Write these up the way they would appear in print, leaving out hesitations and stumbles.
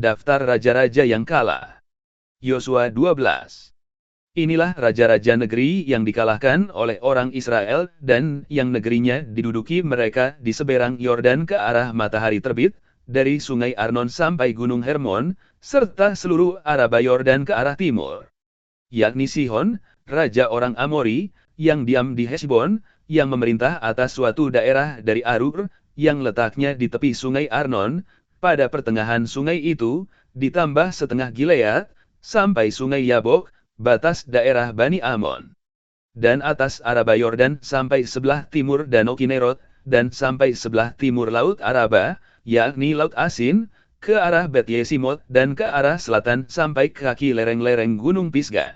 Daftar raja-raja yang kalah. Yosua 12. Inilah raja-raja negeri yang dikalahkan oleh orang Israel dan yang negerinya diduduki mereka di seberang Yordan ke arah matahari terbit, dari sungai Arnon sampai gunung Hermon, serta seluruh Araba Yordan ke arah timur. Yakni Sihon, raja orang Amori, yang diam di Hesbon, yang memerintah atas suatu daerah dari Arur, yang letaknya di tepi sungai Arnon, pada pertengahan sungai itu, ditambah setengah Gilead, sampai sungai Yabok, batas daerah Bani Amon. Dan atas Araba Yordan sampai sebelah timur Danau Kinerot, dan sampai sebelah timur Laut Araba, yakni Laut Asin, ke arah Bet Yesimot dan ke arah selatan sampai ke kaki lereng-lereng Gunung Pisgah.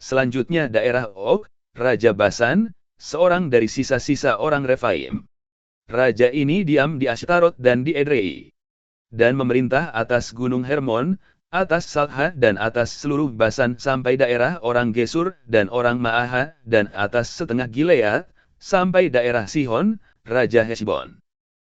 Selanjutnya daerah Og, Raja Basan, seorang dari sisa-sisa orang Refaim. Raja ini diam di Ashtarot dan di Edrei. Dan memerintah atas Gunung Hermon, atas Salha dan atas seluruh Basan sampai daerah orang Gesur dan orang Maaha, dan atas setengah Gilead, sampai daerah Sihon, Raja Hesbon.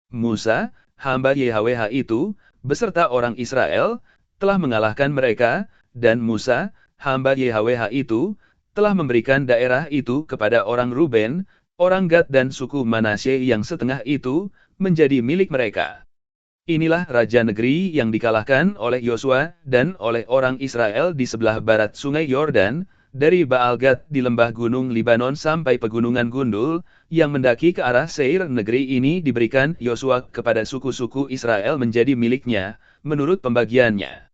Musa, hamba YHWH itu, beserta orang Israel, telah mengalahkan mereka, dan Musa, hamba YHWH itu, telah memberikan daerah itu kepada orang Ruben, orang Gad dan suku Manasye yang setengah itu, menjadi milik mereka. Inilah raja negeri yang dikalahkan oleh Yosua dan oleh orang Israel di sebelah barat sungai Yordan, dari Baal-Gad di lembah gunung Libanon sampai pegunungan Gundul, yang mendaki ke arah Seir. Negeri ini diberikan Yosua kepada suku-suku Israel menjadi miliknya, menurut pembagiannya.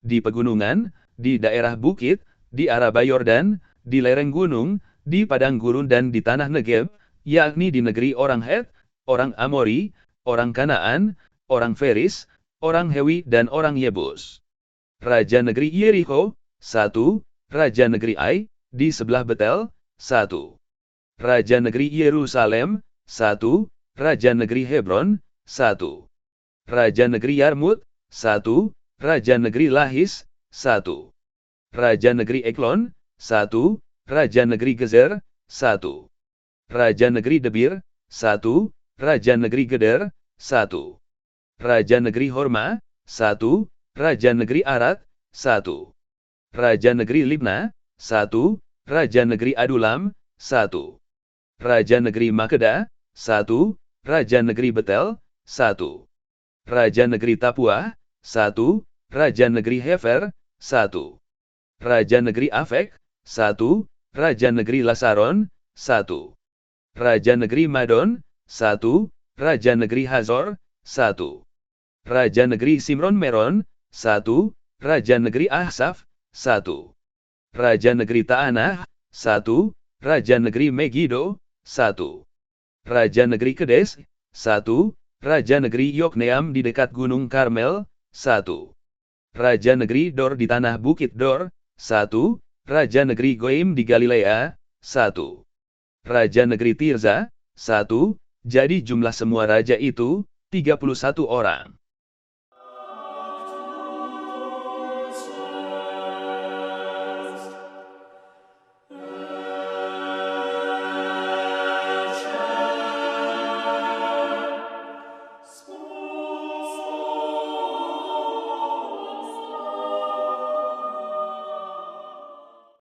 Di pegunungan, di daerah bukit, di Araba Yordan, di lereng gunung, di padang gurun dan di tanah Negeb, yakni di negeri orang Het, orang Amori, orang Kanaan, orang Feris, orang Hewi dan orang Yebus. Raja negeri Yeriko, 1. Raja negeri Ai, di sebelah Betel, 1. Raja negeri Yerusalem, 1. Raja negeri Hebron, 1. Raja negeri Yarmut, 1. Raja negeri Lahis, 1. Raja negeri Eklon, 1. Raja negeri Gezer, 1. Raja negeri Debir, 1. Raja negeri Geder, 1. Raja negeri Horma, 1. Raja negeri Arad, 1. Raja negeri Libna, 1. Raja negeri Adulam, 1. Raja negeri Makeda, 1. Raja negeri Betel, 1. Raja negeri Tapua, 1. Raja negeri Hefer, 1. Raja negeri Afek, 1. Raja negeri Lasaron, 1. Raja negeri Madon, 1. Raja negeri Hazor, 1. Raja negeri Simron Meron, 1. Raja negeri Ahsaf, 1. Raja negeri Ta'anah, 1. Raja negeri Megiddo, 1. Raja negeri Kedes, 1. Raja negeri Yokneam di dekat Gunung Karmel, 1. Raja negeri Dor di tanah Bukit Dor, 1. Raja negeri Goim di Galilea, 1. Raja negeri Tirza, 1. Jadi jumlah semua raja itu, 31 orang.